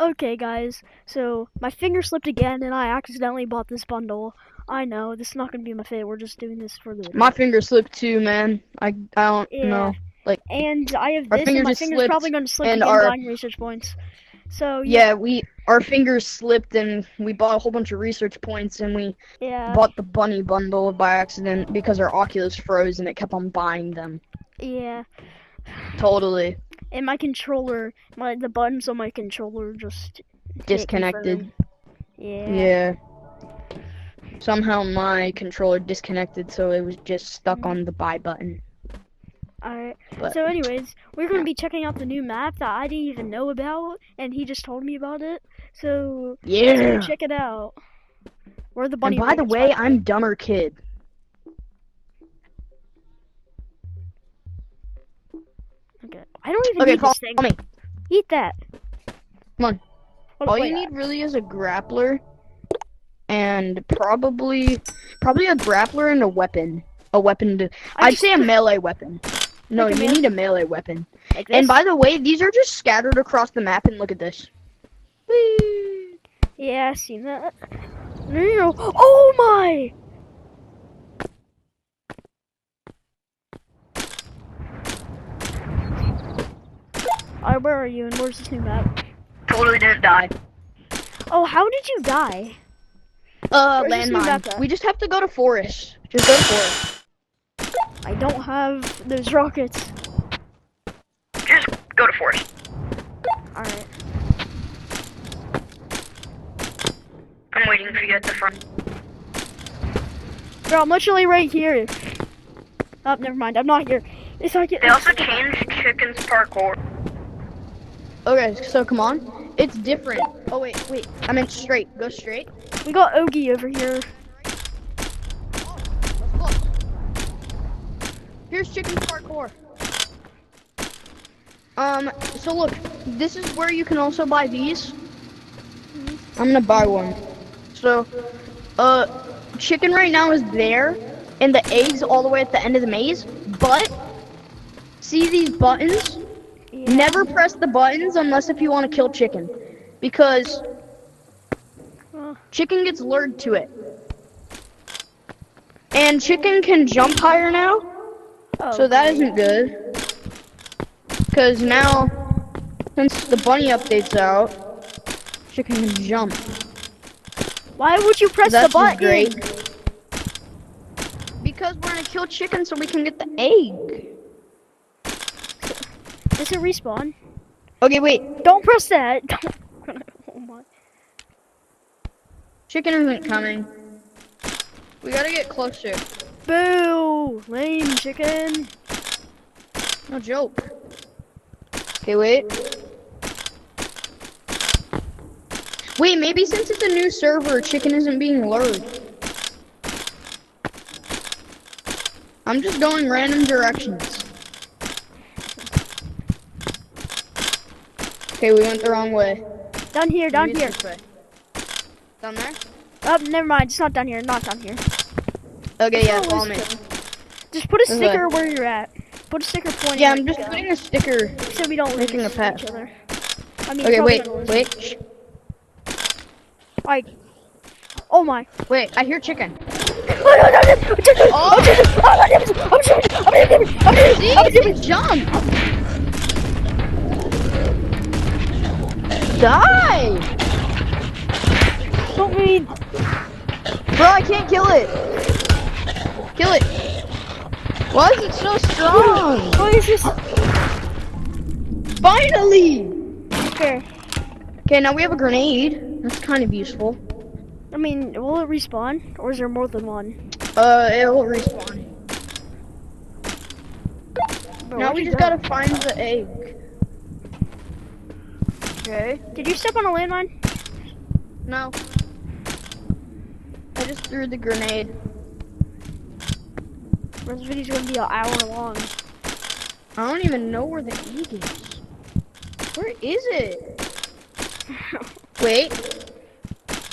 Okay, guys, so my finger slipped again and I accidentally bought this bundle. I know, this is not gonna be my fate, we're just doing this for the My video. finger slipped too, man. I don't Yeah, know. Like, and I have our this and finger my just finger's probably slipped, gonna slip and again our buying research points. So, yeah, yeah, our fingers slipped, and we bought a whole bunch of research points, and we yeah, bought the bunny bundle by accident because our Oculus froze and it kept on buying them. yeah. Totally And my controller, the buttons on my controller just can't confirm. disconnected. Yeah. Yeah. Somehow my controller disconnected, so it was just stuck on the buy button. Alright. But So, anyways, we're going to yeah. be checking out the new map that I didn't even know about, and he just told me about it. So, let's go Yeah. check it out. Where are the And bunny by the rabbits, by way, the way? I'm dumber kid. Okay. I don't even Okay, need follow this thing. me. Eat that. Come on. Oh, All wait. you need really is a grappler and probably a grappler and a weapon. A weapon to I'd say a melee weapon. No, Like a you melee? need a melee weapon. Like And this? by the way, these are just scattered across the map, and look at this. Whee! Yeah, I seen that. No. Oh my! Alright, where are you and where's this new map? Totally didn't die. Oh, how did you die? Where's this new map Landmine. at? We just have to go to forest. Just go to forest. I don't have those rockets. Just go to forest. Alright. I'm waiting for you at the front. Bro, I'm literally right here. Oh, never mind. I'm not here. It's not here. They also changed Chicken's parkour. Okay, so come on. It's different. Oh, wait. I meant straight. Go straight. We got Ogie over here. Let's go. Here's Chicken's parkour. So look, this is where you can also buy these. I'm gonna buy one. So, Chicken right now is there, and the egg's all the way at the end of the maze, but see these buttons? Yeah. Never press the buttons unless if you want to kill Chicken, because Chicken gets lured to it. And Chicken can jump higher now, so that isn't good. Because now, since the bunny update's out, Chicken can jump. Why would you press So the that's button? great. Because we're gonna kill Chicken so we can get the egg. Does it respawn? Okay, wait. Don't press that. Oh my. Chicken isn't coming. We gotta get closer. Boo! Lame chicken. No joke. Okay, wait. Wait, maybe since it's a new server, Chicken isn't being lured. I'm just going random directions. Okay, we went the wrong way. Down here, down Maybe here. it's this way. Down there? Oh, never mind. It's not down here. Not down here. Okay, yeah, Oh, follow me. just put a This sticker way. where you're at. Put a sticker pointing. Yeah, where I'm just you go. putting a sticker. So we don't making lose a path. each other. I mean, Okay, probably wait, gonna lose wait, Alright. Oh my. wait, I hear Chicken. Oh! See, you can jump. Die! Don't me. Bro, I can't kill it. Kill it. Why is it so strong? What is this? Finally! Okay. Okay, now we have a grenade. That's kind of useful. I mean, will it respawn? Or is there more than one? It will respawn. Bro, Now where'd we you just go? gotta find the egg. Okay. Did you step on a landmine? No. I just threw the grenade. This video's gonna be an hour long. I don't even know where the egg is. Where is it? Wait.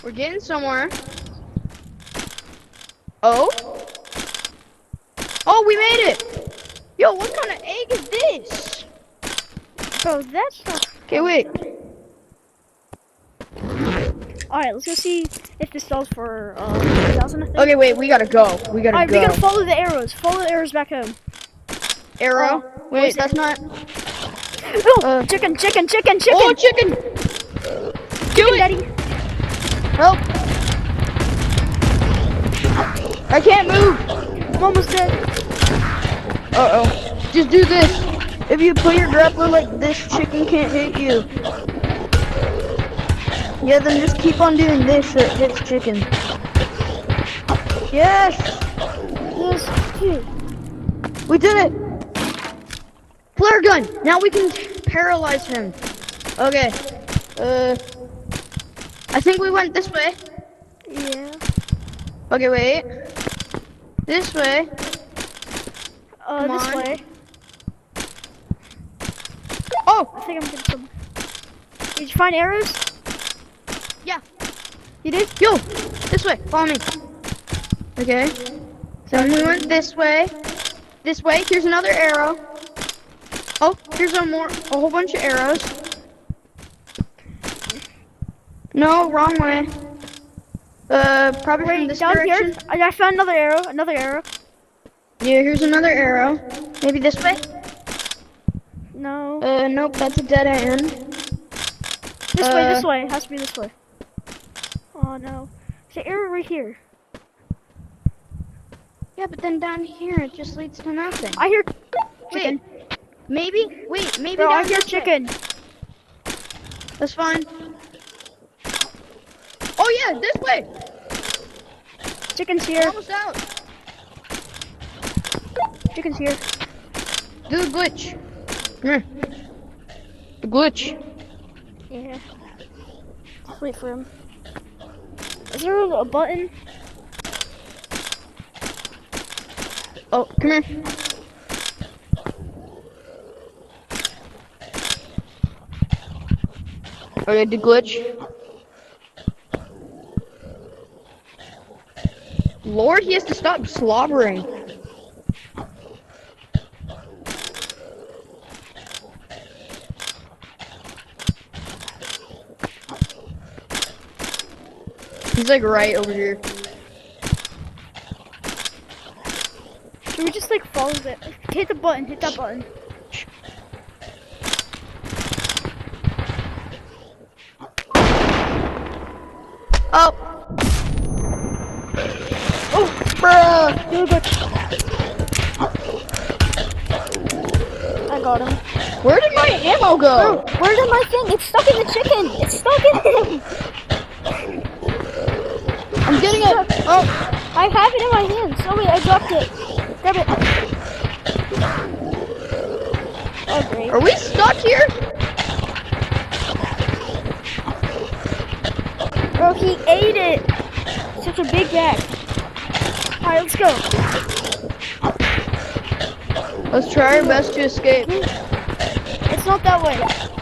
We're getting somewhere. Oh? Oh, we made it! Yo, what kind of egg is this? Bro, that's not. Okay, wait. Alright, let's go see if this sells for 2,000, I think. Okay, wait, we gotta go. We gotta Alright, go. we gotta follow the arrows. Follow the arrows back home. Arrow. Oh, Wait, that's not. Oh, chicken! Oh, chicken! Do it! Daddy. Help! I can't move. I'm almost dead. Uh-oh. Just do this. If you put your grappler like this, chicken can't hit you. Yeah, then just keep on doing this so it hits chicken. Yes! Yes, dude. We did it! Flare gun! Now we can paralyze him. Okay. I think we went this way. Yeah. Okay, wait. This way. Come This on. way. Oh! I think I'm getting some. Did you find arrows? Yeah. You did? Yo! This way. Follow me. Okay. So we went this way. This way. Here's another arrow. Oh, here's a whole bunch of arrows. No, wrong way. Probably from this down direction. here. I found another arrow. Yeah, here's another arrow. Maybe this way? No. Nope, that's a dead end. This way. It has to be this way. Oh no. There's an arrow right here. Yeah, but then down here it just leads to nothing. I hear chicken. Maybe Bro, down I hear this way. chicken. That's fine. Oh yeah, this way. Chicken's We're here. almost out. Chicken's here. Do the glitch. Come here. The glitch. Yeah. Just wait for him. Is there a button? Oh, come here. Okay, the glitch. Lord, he has to stop slobbering. He's like right over here. Should we just like follow it? Hit the button. Hit that button. Oh. Oh, bruh. Do a glitch. I got him. Where did my ammo go? Bro, where did my thing? It's stuck in the chicken. It's stuck in him. I'm getting it. Oh. I have it in my hands. Oh wait, I dropped it. Grab it. Oh great. Are we stuck here? Bro, he ate it. Such a big bag. Alright, let's go. Let's try our best to escape. It's not that way.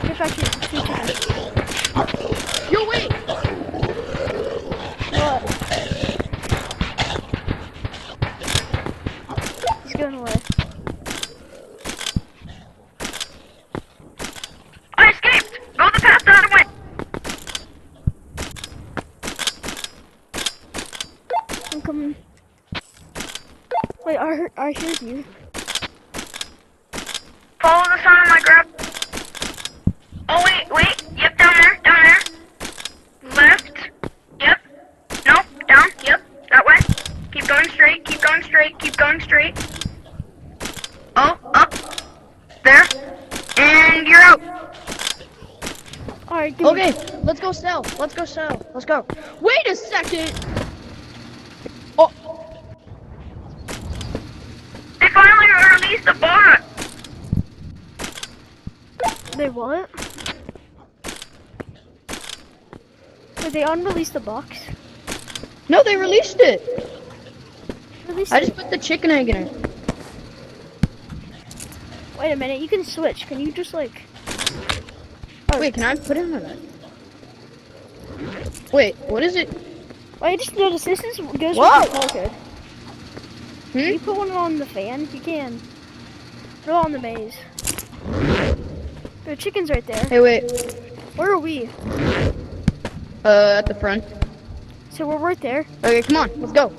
Get back here. Chicken. Yo, wait. What? He's going away. I escaped! Go the path the other way! I'm coming. Wait, I heard you. Follow the sound of my grab. Oh, wait. Yep, down there. Left. Yep. Nope, down. Yep, that way. Keep going straight. Oh, up. There. And you're out. Alright, Okay, let's go sell. Let's go. Wait a second. Oh, They finally released the bot. They what? Did they unrelease the box? no, they released it. Release I it. just put the chicken egg in it. Wait a minute, you can switch. Can you just like... Wait, can I put it in that? Wait, what is it? I just noticed this is goes Whoa. with the color code. Can you Hmm? put one on the fan? You can. Put it on the maze. The chicken's right there. Hey, wait. Where are we? At the front. So we're right there. Okay, come on, let's go.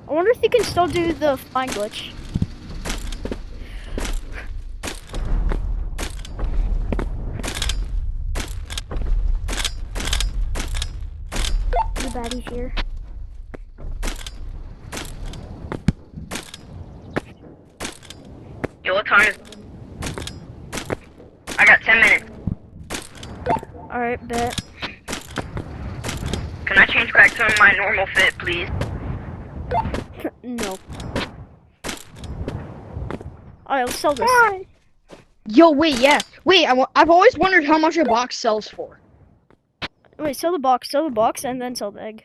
I wonder if you can still do the flying glitch. The baddie's here. Yo, what time is it? I got 10 minutes. Alright, bet. Can I change back to my normal fit, please? No. Alright, let's sell this. Yo, wait, yeah. Wait, I've always wondered how much a box sells for. Wait, sell the box, and then sell the egg.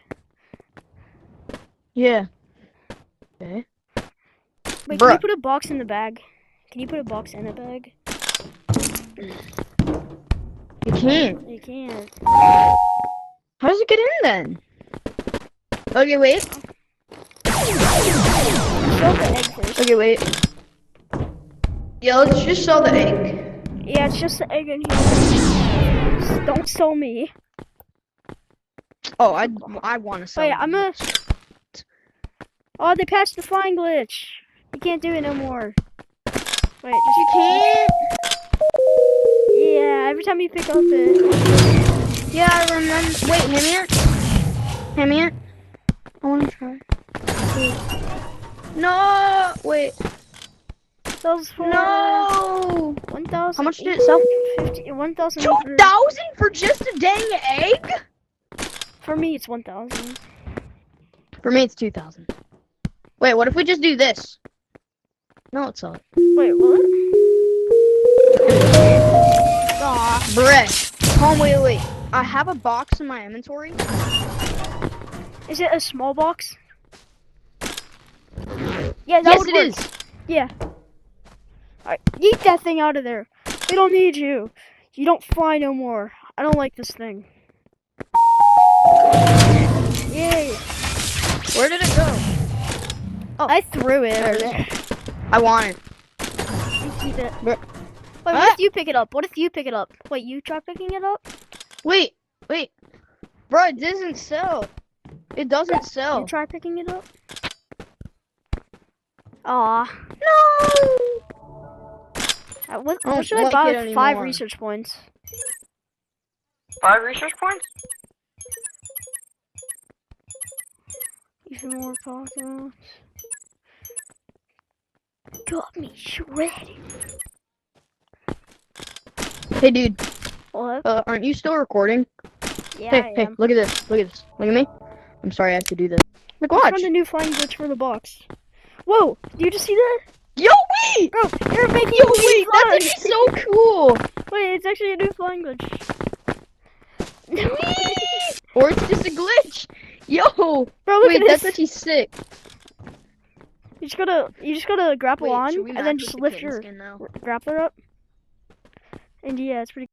Yeah. Okay. Wait, can Bruh. you put a box in the bag? Can you put a box in a bag? You can't. You can't. How does it get in then? Okay, wait. Sell the egg first. Okay, wait. Yeah, let's just sell the egg. Yeah, it's just the egg in here. Just don't sell me. Oh, I want to sell. Wait, I'm a. Oh, they patched the flying glitch. You can't do it no more. Wait, just You can't. yeah. Every time you pick up it. Yeah, I remember. Wait, hand me it. I want to try. No, wait. Sells for No. 1,000. How much did it sell? 1,000. 2,000 for just a dang egg? For me, it's 1,000. For me, it's 2,000. Wait, what if we just do this? No, it's not. Wait, what? Aw. Brett. Oh, wait. I have a box in my inventory. Is it a small box? Yeah, that Yes, would it work. is. Yeah. Alright, yeet that thing out of there. We don't need you. You don't fly no more. I don't like this thing. Yay. Where did it go? I threw it. There it over there. I want it. You keep it. Where- Wait, what if you pick it up? What if you pick it up? Wait, you try picking it up? Wait. Bro, it doesn't sell. It doesn't You sell. try picking it up? Aw. No. What I don't should I like buy it with 5 anymore. research points? 5 research points? Even more pockets. Got me shredded. Hey, dude. What? Aren't you still recording? Yeah, Hey, I hey, am. look at this. Look at me. I'm sorry I have to do this. Like, I watch. found a new flying glitch for the box. Whoa! Did you just see that? Yo, wait! Bro, you're making Yo, me wait! fly. That's actually so cool! Wait, it's actually a new flying glitch. Or it's just a glitch. Yo! Bro, look Wait, at that's this. actually sick. You just gotta grapple Wait, on should we and match then with just the lift kitten your skin now? grappler up. And yeah, it's pretty